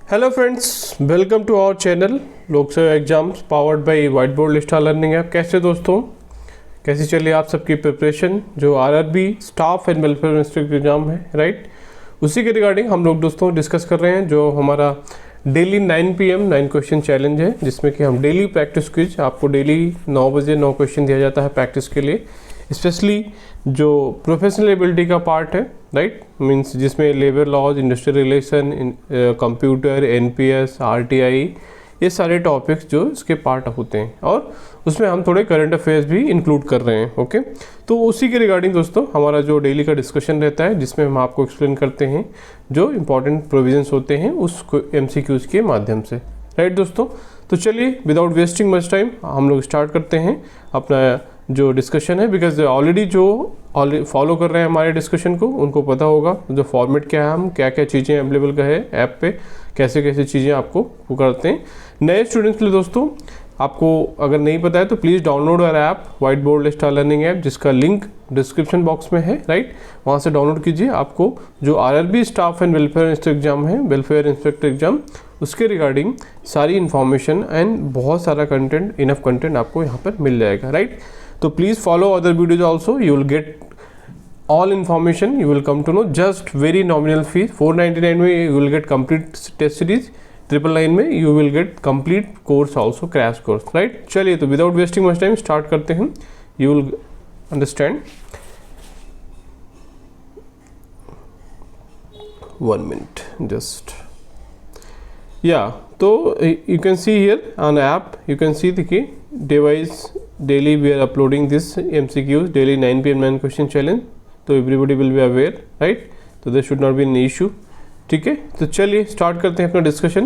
Hello friends, welcome to our channel Lok Seva exams powered by white board लिस्टा learning app. कैसे दोस्तों, कैसी चली आप सबकी प्रिपरेशन? जो RRB staff and welfare inspector exam है, राइट, उसी के रिगार्डिंग हम लोग दोस्तों डिस्कस कर रहे हैं। जो हमारा डेली 9 PM 9 क्वेश्चन चैलेंज है, जिसमें कि हम डेली प्रैक्टिस क्विज आपको डेली 9 बजे 9 क्वेश्चन दिया जाता है प्रैक्टिस के लिए। स्पेशली जो प्रोफेशनल एबिलिटी का पार्ट है, राइट, मीन्स जिसमें labour laws, industrial relation, computer, NPS, RTI, ये सारे टॉपिक्स जो इसके पार्ट होते हैं, और उसमें हम थोड़े करंट अफेयर्स भी इंक्लूड कर रहे हैं। ओके, तो उसी के रिगार्डिंग दोस्तों हमारा जो डेली का डिस्कशन रहता है, जिसमें हम आपको एक्सप्लेन करते हैं जो इंपॉर्टेंट प्रोविजंस होते हैं उस MCQs के माध्यम से, राइट दोस्तों। तो चलिए विदाउट वेस्टिंग मच टाइम हम लोग स्टार्ट करते हैं अपना जो डिस्कशन है, बिकॉज ऑलरेडी जो फॉलो कर रहे हैं हमारे डिस्कशन को उनको पता होगा जो फॉर्मेट क्या है, हम क्या क्या चीज़ें अवेलेबल का है ऐप पे, कैसे कैसे चीज़ें आपको वो करते हैं। नए स्टूडेंट्स के लिए दोस्तों, आपको अगर नहीं पता है तो please download our app white board लिस्टा लर्निंग ऐप, जिसका लिंक डिस्क्रिप्शन बॉक्स में है, राइट, वहाँ से डाउनलोड कीजिए। आपको जो RRB staff and welfare inspector exam है, वेलफेयर इंस्पेक्टर एग्जाम, उसके रिगार्डिंग सारी इन्फॉर्मेशन एंड बहुत सारा कंटेंट, इनफ कंटेंट आपको यहाँ पर मिल जाएगा, राइट। तो please follow other videos also, you will get all information, you will come to know just very nominal fee 499 में you will get complete test series, 999 में you will get complete course also, crash course, right। चलिए तो without wasting much time start करते हैं, you will understand। 1 minute just, yeah, तो you can see here on app, you can see देखिए day wise daily we are uploading this MCQs daily 9 PM 9 question challenge, तो everybody will be aware, right, तो there should not be an issue. ठीक है, तो चलिए start करते हैं अपना डिस्कशन।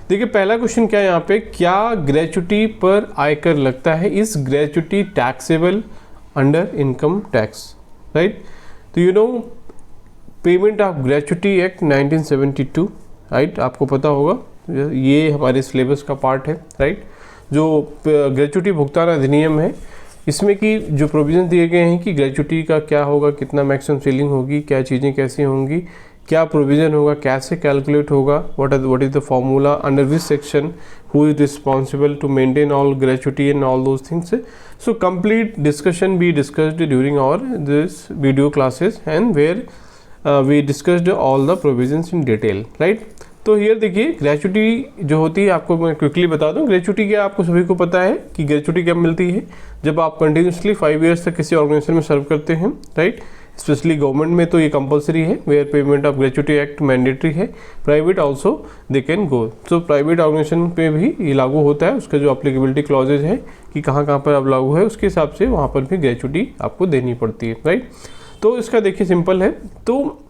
देखिए पहला क्वेश्चन क्या है यहाँ पे, क्या ग्रेचुटी पर आयकर लगता है? Is gratuity taxable under income tax, right. तो you know payment of gratuity act 1972, right, आपको पता होगा, ये हमारे सिलेबस का पार्ट है, राइट। जो ग्रेचुटी भुगतान अधिनियम है, इसमें कि जो प्रोविजन दिए गए हैं कि ग्रेचुटी का क्या होगा, कितना मैक्सिमम सेलिंग होगी, क्या चीज़ें कैसी होंगी, क्या प्रोविज़न होगा, कैसे कैलकुलेट होगा, what is the formula, under which section, who is responsible to maintain all gratuity and all those things. So complete discussion be discussed during our this video classes and where we discussed all the provisions in detail, right. तो here देखिए gratuity जो होती है, आपको मैं quickly बता दूं, gratuity क्या आपको सभी को पता है कि ग्रेचुटी क्या मिलती है जब आप कंटिन्यूसली 5 ईयर्स तक किसी ऑर्गेनाइजेशन में सर्व करते हैं, राइट। स्पेशली गवर्नमेंट में तो ये कंपलसरी है, where payment of gratuity act mandatory है, private also they can go. तो प्राइवेट ऑर्गेनाइजेशन पे भी ये लागू होता है, उसका जो अप्लीकेबिलिटी क्लॉजेज है कि कहाँ कहाँ पर अब लागू है, उसके हिसाब से वहाँ पर भी ग्रेचुटी आपको देनी पड़ती है, राइट। तो इसका देखिए सिंपल है। तो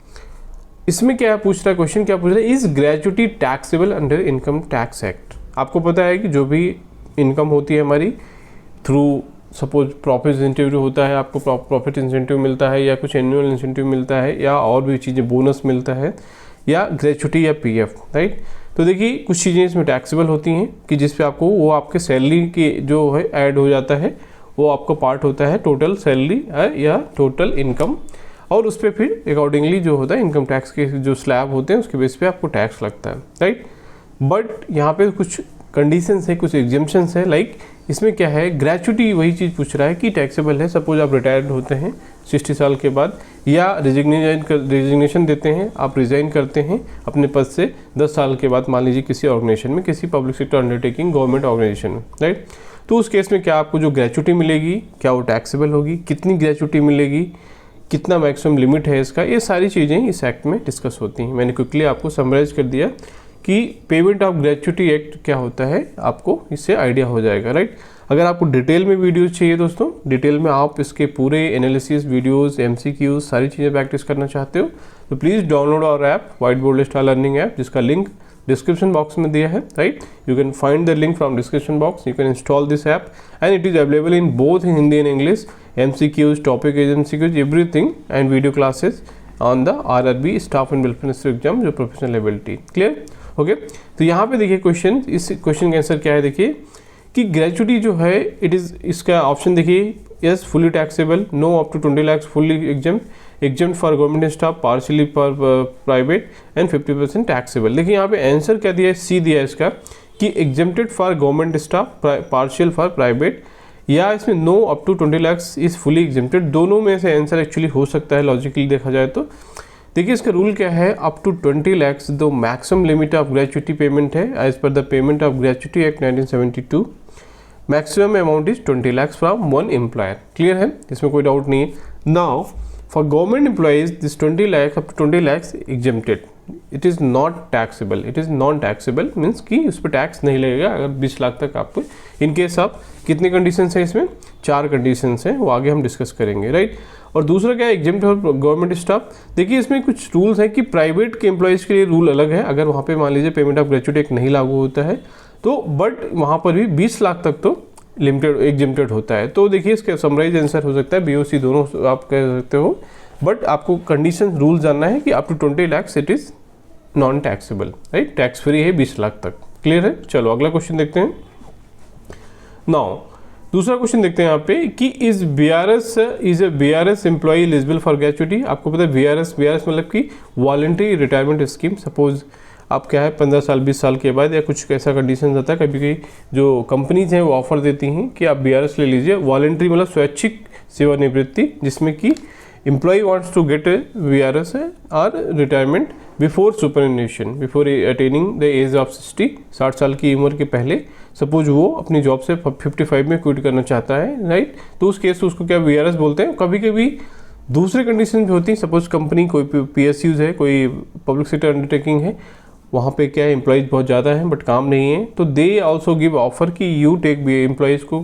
इसमें क्या पूछ रहा है क्वेश्चन, क्या पूछ रहा है, is gratuity taxable under income tax act. आपको पता है कि जो भी इनकम होती है हमारी थ्रू सपोज प्रॉफिट इंसेंटिव होता है, आपको प्रॉफिट इंसेंटिव मिलता है, या कुछ एनुअल इंसेंटिव मिलता है, या और भी चीज़ें बोनस मिलता है, या ग्रेचुटी या PF, राइट। तो देखिए कुछ चीज़ें इसमें टैक्सेबल होती हैं कि जिस पे आपको वो आपके सैलरी की जो है ऐड हो जाता है, वो आपका पार्ट होता है टोटल सैलरी या टोटल इनकम, और उस पर फिर अकॉर्डिंगली जो होता है इनकम टैक्स के जो स्लैब होते हैं उसके बेस पे आपको टैक्स लगता है, राइट। बट यहाँ पे कुछ कंडीशंस है, कुछ एग्जेम्पशंस है, लाइक इसमें क्या है, ग्रेचुटी वही चीज़ पूछ रहा है कि टैक्सेबल है। सपोज आप रिटायर्ड होते हैं 60 साल के बाद, या रिजिग्नेशन देते हैं, आप रिज़ाइन करते हैं अपने पद से 10 साल के बाद, मान लीजिए किसी ऑर्गेनाइजेशन में, किसी public sector undertaking government organisation में, राइट। तो उस केस में क्या आपको जो ग्रेचुटी मिलेगी, क्या वो टैक्सेबल होगी, कितनी ग्रेचुटी मिलेगी, कितना मैक्सिमम लिमिट है इसका, ये सारी चीज़ें इस एक्ट में डिस्कस होती हैं। मैंने क्विकली आपको समराइज कर दिया कि पेमेंट ऑफ ग्रेचुटी एक्ट क्या होता है, आपको इससे आइडिया हो जाएगा, राइट। अगर आपको डिटेल में वीडियोज चाहिए दोस्तों, डिटेल में आप इसके पूरे एनालिसिस वीडियोस, MCQs सारी चीज़ें प्रैक्टिस करना चाहते हो, तो please download our app white board लिस्टा लर्निंग ऐप, जिसका लिंक डिस्क्रिप्शन बॉक्स में दिया है, right. You can find the link from description box, you can install this app and it is available in both Hindi and English, MCQs, topic MCQs, everything, and video classes on the RRB staff and welfare inspector exam, जो professional ability, clear, okay. तो यहाँ पे देखिए question, इस question का answer क्या है, देखिए कि ग्रेचुटी जो है इट इज़, इसका ऑप्शन देखिए, yes fully taxable, no up to 20 lakh fully exam, exempt for government staff, partially for private and 50% taxable. देखिए यहाँ पे आंसर क्या दिया है, सी दिया है इसका कि exempted for government staff, partial for private, या इसमें no up to 20 lakh is fully exempted. दोनों में से आंसर एक्चुअली हो सकता है लॉजिकली देखा जाए तो। देखिए इसका रूल क्या है, अप टू 20 लाख दो maximum limit of gratuity payment है as per the payment of gratuity act 1972। Maximum amount is 20 lakh from one employer. Clear है, इसमें कोई डाउट नहीं है। Now for government employees this 20 lakh up to 20 lakh exempted, it is not taxable. It is non taxable means कि उस पर tax नहीं लगेगा अगर 20 लाख तक आपको। इनकेस आप कितने कंडीशंस हैं इसमें, 4 कंडीशंस हैं, वो आगे हम डिस्कस करेंगे, राइट। और दूसरा क्या है, एग्जेम्प्ट फॉर गवर्नमेंट स्टाफ। देखिए इसमें कुछ रूल्स हैं कि प्राइवेट के एम्प्लॉयज़ के लिए रूल अलग है, अगर वहाँ पे मान लीजिए पेमेंट ऑफ ग्रेचुटी एक नहीं लागू होता है तो, बट वहाँ पर भी 20 लाख तक तो लिमिटेड एग्जेम्प्टेड होता है। तो देखिए इसका समराइज आंसर हो सकता है BOC, दोनों आप कह सकते हो, बट आपको कंडीशन रूल जानना है कि up to 20 lakh it is non taxable, right, tax free है 20 लाख तक। क्लियर है, चलो अगला क्वेश्चन देखते हैं। नाउ दूसरा क्वेश्चन देखते हैं यहाँ पे कि is a BRS employee eligible for gratuity. आपको पता है BRS मतलब कि वॉलंटरी रिटायरमेंट स्कीम। सपोज आप क्या है 15 साल 20 साल के बाद या कुछ ऐसा कंडीशन आता है, कभी कभी जो कंपनीज हैं वो ऑफर देती हैं कि आप BRS ले लीजिए। वॉलंटरी मतलब स्वैच्छिक सेवानिवृत्ति, जिसमें कि employee wants to get BRS और retirement before superannuation, before attaining the age of 60, 60 साल की उम्र के पहले। सपोज वो अपनी जॉब से 55 में क्विट करना चाहता है, राइट, तो उस केस उसको क्या BRS बोलते हैं। कभी कभी दूसरे कंडीशन भी होती हैं, सपोज कंपनी कोई PSUs है, कोई पब्लिक सेक्टर अंडरटेकिंग है, वहाँ पे क्या है एम्प्लॉयज़ बहुत ज़्यादा हैं बट काम नहीं है, तो दे आल्सो गिव ऑफर कि यू टेक एम्प्लॉयज़ को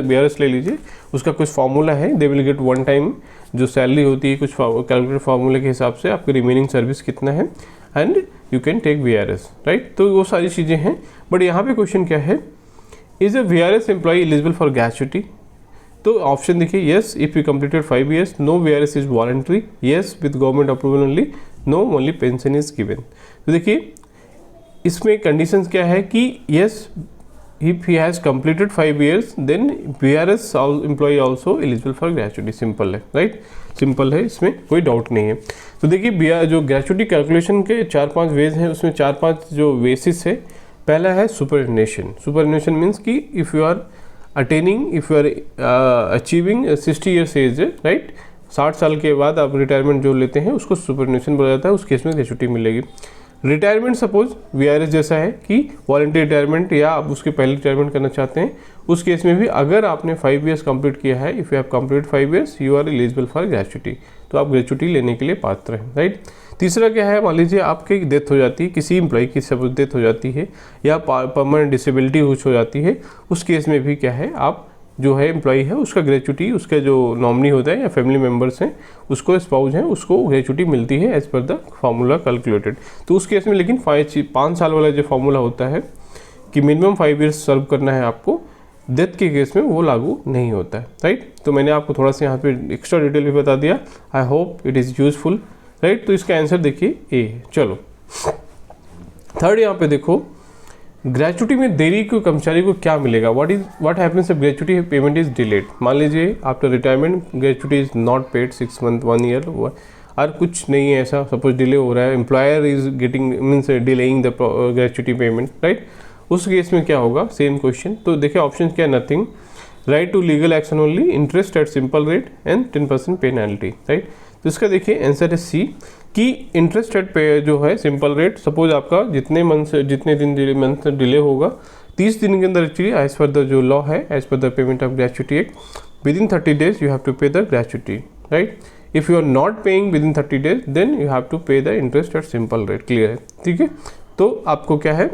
BRS ले लीजिए। उसका कुछ फार्मूला है, they will get one time जो सैलरी होती है कुछ कैलकुलेट फार्मूले के हिसाब से आपकी रिमेनिंग सर्विस कितना है and you can take BRS, right. तो वो सारी चीज़ें हैं, बट यहाँ पे क्वेश्चन क्या है, is a BRS employee eligible for gratuity. तो ऑप्शन देखिए, yes if you completed 5 years, no BRS is voluntary, yes with government approval only, no only pension is given. तो देखिए इसमें कंडीशंस क्या है कि yes if he has completed 5 years then BRS employee also eligible for gratuity. Simple है, right, simple है, इसमें कोई डाउट नहीं है। तो देखिए जो ग्रेचुटी कैलकुलेशन के 4-5 वेज हैं, उसमें 4-5 जो बेसिस है। पहला है सुपरएनुएशन। सुपरएनुएशन मीन्स कि if you are attaining, if you are achieving 60 years age, right, 60 साल के बाद आप रिटायरमेंट जो लेते हैं उसको सुपरएनुएशन बोला जाता है, उस केस में ग्रेचुटी मिलेगी। रिटायरमेंट सपोज BRS जैसा है कि वॉलंटरी रिटायरमेंट या आप उसके पहले रिटायरमेंट करना चाहते हैं, उस केस में भी अगर आपने 5 years कंप्लीट किया है, if you have complete 5 years you are eligible for gratuity, तो आप ग्रेचुटी लेने के लिए पात्र हैं, राइट। तीसरा क्या है, मान लीजिए आपकी डेथ हो जाती है, किसी एम्प्लॉय की सपोज डेथ हो जाती है या परमानेंट डिसेबिलिटी कुछ हो जाती है, उस केस में भी क्या है आप जो है एम्प्लॉय है उसका ग्रेचुटी, उसका जो नॉमिनी होता है या फैमिली मेम्बर्स हैं उसको स्पाउस हैं उसको ग्रेचुटी मिलती है as per the formula calculated. तो उस केस में लेकिन 5 साल वाला जो फार्मूला होता है कि मिनिमम 5 years सर्व करना है आपको, डेथ के केस में वो लागू नहीं होता है, राइट। तो मैंने आपको थोड़ा सा यहाँ पे एक्स्ट्रा डिटेल भी बता दिया, I hope it is useful, right. तो इसका आंसर देखिए ए है। चलो थर्ड यहाँ पे देखो, ग्रेचुटी में देरी को कर्मचारी को क्या मिलेगा, what happens if gratuity payment is delayed. मान लीजिए after retirement gratuity is not paid 6 month 1 year और कुछ नहीं है ऐसा, सपोज डिले हो रहा है, employer is getting means delaying the gratuity payment, right. उस केस में क्या होगा, सेम क्वेश्चन। तो देखिए ऑप्शन क्या है, nothing, right to legal action only, interest at simple rate and 10% penalty, right. तो इसका देखिए आंसर है सी कि इंटरेस्ट रेट पे जो है सिंपल रेट, सपोज आपका जितने मंथ डिले होगा 30 दिन के अंदर एक्चुअली एज पर द जो लॉ है, as per the payment of gratuity act, within 30 days you have to pay the gratuity, right. If you are not paying within 30 days then you have to pay the interest at simple rate. Clear है, ठीक है। तो आपको क्या है,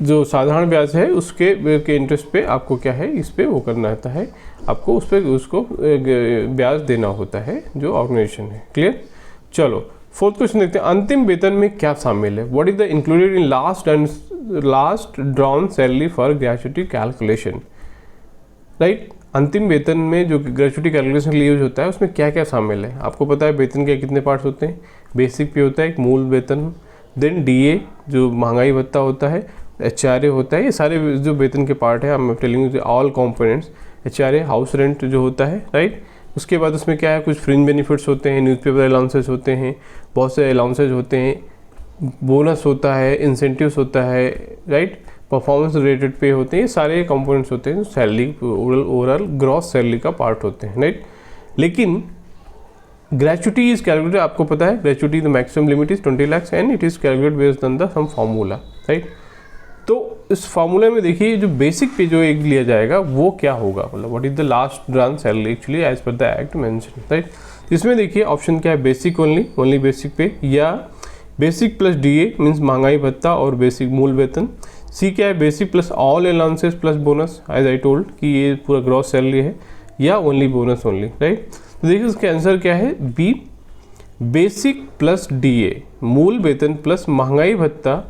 जो साधारण ब्याज है उसके इंटरेस्ट पे आपको क्या है, इस पे वो करना रहता है, आपको उस पर उसको ब्याज देना होता है जो ऑर्गेनाइजेशन है। क्लियर। चलो फोर्थ क्वेश्चन देखते हैं, अंतिम वेतन में क्या शामिल है, what is the included in last drawn salary for gratuity calculation, right. अंतिम वेतन में जो ग्रेचुटी कैलकुलेशन के लिए यूज होता है उसमें क्या क्या शामिल है। आपको पता है वेतन के कितने पार्ट्स होते हैं, बेसिक पे होता है एक मूल वेतन, देन DA जो महंगाई भत्ता होता है, HRA होता है, ये सारे जो वेतन के पार्ट है, I am telling you all components, HRA house rent जो होता है, राइट, उसके बाद उसमें क्या है, कुछ फ्रिंज बेनिफिट्स होते हैं, न्यूज़पेपर अलाउंसेस होते हैं, बहुत से अलाउंसेस होते हैं, बोनस होता है, इंसेंटिव्स होता है, राइट, परफॉर्मेंस रिलेटेड पे होते हैं, ये सारे कंपोनेंट्स होते हैं जो सैलरी ओवरऑल ग्रॉस सैलरी का पार्ट होते हैं, राइट। लेकिन ग्रेचुटी इज कैलकुलेटेड, आपको पता है gratuity the maximum limit is 20 lakh and it is calculated based on the some formula, right. तो इस फार्मूला में देखिए जो बेसिक पे जो एक लिया जाएगा वो क्या होगा, मतलब what is the last drawn salary actually as per the act mention, right. इसमें देखिए ऑप्शन क्या है, बेसिक ओनली बेसिक पे, या बेसिक प्लस डीए मीन्स महंगाई भत्ता और बेसिक मूल वेतन। सी क्या है, basic plus all allowances plus bonus, as I told कि ये पूरा ग्रॉस सैलरी है, या ओनली बोनस ओनली, राइट। तो देखिए उसका आंसर क्या है, बी बेसिक प्लस डीए मूल वेतन प्लस महंगाई भत्ता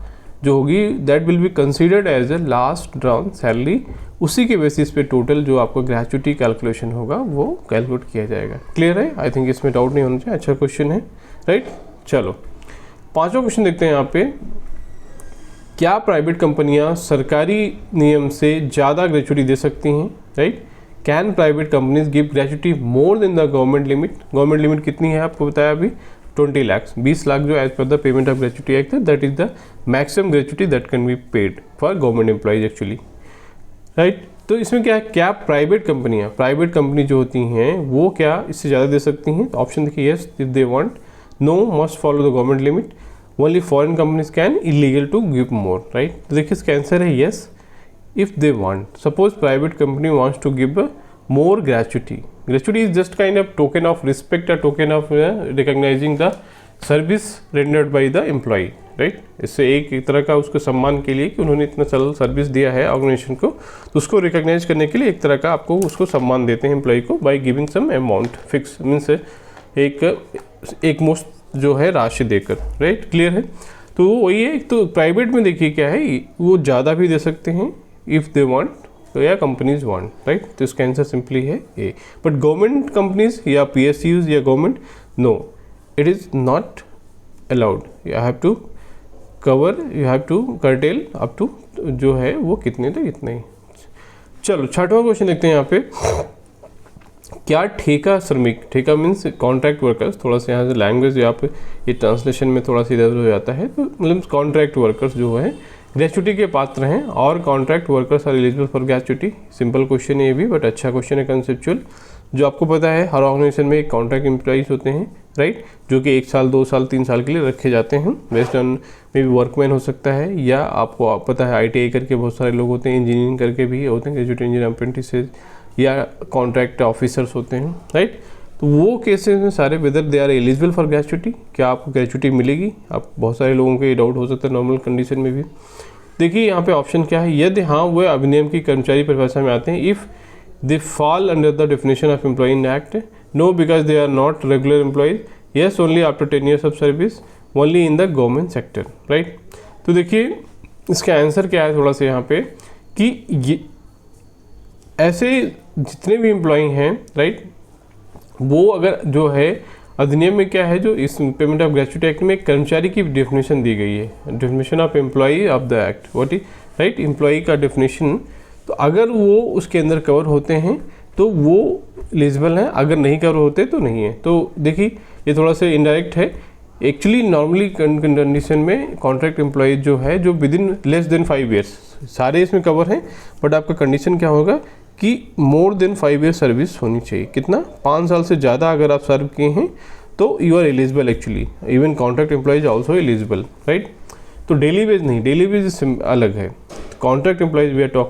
जो होगी that will be considered as a last drawn salary, उसी के बेसिस पे टोटल जो आपको ग्रेचुटी कैलकुलेशन होगा वो कैलकुलेट किया जाएगा। क्लियर है, आई थिंक इसमें डाउट नहीं होना चाहिए, अच्छा क्वेश्चन है, राइट। चलो पांचवा क्वेश्चन देखते हैं यहाँ पे, क्या प्राइवेट कंपनियां सरकारी नियम से ज़्यादा ग्रेचुटी दे सकती हैं, right. Can private companies give gratuity more than the government limit, government limit कितनी है आपको बताया अभी 20 लाख, 20 लाख जो as per the payment of gratuity act है, that is the maximum gratuity that can be paid for government employees actually, right. तो इसमें क्या है, क्या प्राइवेट कंपनी जो होती हैं वो क्या इससे ज़्यादा दे सकती हैं, ऑप्शन देखिए yes if they want, no must follow the government limit, only foreign companies can, illegal to give more, right. तो देखिए इसका आंसर है yes if they want. Suppose private company wants to give more gratuity. Gratuity is just kind of token of respect, a token of recognizing the service rendered by the employee, right? इससे एक तरह का उसको सम्मान के लिए कि उन्होंने इतना साल सर्विस दिया है ऑर्गेनाइजेशन को, तो उसको रिकॉग्नाइज करने के लिए एक तरह का आपको उसको सम्मान देते हैं एम्प्लॉय को by giving some amount fix, means एक मुश्त जो है राशि देकर, राइट। क्लियर है, तो वही है। तो प्राइवेट में देखिए क्या है, वो ज़्यादा भी दे सकते हैं इफ़ दे वांट, तो या कंपनीज वांट, राइट। तो इसका आंसर सिंपली है ए। बट गवर्नमेंट कंपनीज या PSUs या government, no it is not allowed, you have to cover, you have to curtail up to जो है वो कितने तक, इतना ही। चलो छठवां क्वेश्चन देखते हैं यहाँ पे, क्या ठेका श्रमिक, ठेका मीन्स कॉन्ट्रैक्ट वर्कर्स, थोड़ा सा यहाँ से लैंग्वेज यहाँ पे ये ट्रांसलेशन में थोड़ा सा इधर हो जाता है, तो मतलब कॉन्ट्रैक्ट वर्कर्स जो है ग्रेचुटी के पात्र हैं, और contract workers are eligible for gratuity. Simple question है ये भी, बट अच्छा क्वेश्चन है कंसेप्चुअल। जो आपको पता है हर ऑर्गेनाइजेशन में एक कॉन्ट्रैक्ट एम्प्लॉइज होते हैं, राइट, जो कि 1 साल 2 साल 3 साल के लिए रखे जाते हैं, based on may be workman हो सकता है, या आपको पता है ITI करके बहुत सारे लोग होते हैं, इंजीनियरिंग करके भी होते हैं, ग्रेजुएट इंजीनियर अप्रेंटिसेस, या कॉन्ट्रैक्ट ऑफिसर्स होते हैं, राइट। तो वो केसेस में सारे whether they are eligible for gratuity, क्या आपको ग्रेचुटी मिलेगी, आप बहुत सारे लोगों को ये डाउट हो सकता है नॉर्मल कंडीशन में भी। देखिए यहाँ पे ऑप्शन क्या है, यदि हाँ वो अधिनियम की कर्मचारी परिभाषा में आते हैं, if they fall under the definition of employee in act, no because they are not regular employees, yes only after 10 years of service, only in the government sector, right. तो देखिए इसका आंसर क्या है थोड़ा सा यहाँ पे, कि ये ऐसे जितने भी एम्प्लॉय हैं, राइट, वो अगर जो है अधिनियम में क्या है, जो इस पेमेंट ऑफ ग्रेचुटी एक्ट में एक कर्मचारी की डेफिनेशन दी गई है, definition of employee of the act, what is, right, employee का डेफिनेशन। तो अगर वो उसके अंदर कवर होते हैं तो वो एलिजिबल हैं, अगर नहीं कवर होते तो नहीं है। तो देखिए ये थोड़ा सा इनडायरेक्ट है, एक्चुअली नॉर्मली कंडीशन में कॉन्ट्रैक्ट एम्प्लॉय जो है, जो with in less than 5 years, सारे इसमें कवर हैं, बट आपका कंडीशन क्या होगा कि मोर देन 5 years सर्विस होनी चाहिए। कितना, 5 साल से ज़्यादा अगर आप सर्व किए हैं तो you are eligible actually, even contract employees also eligible, right. तो डेली वेज नहीं, डेली वेज अलग है, contract employees we are talking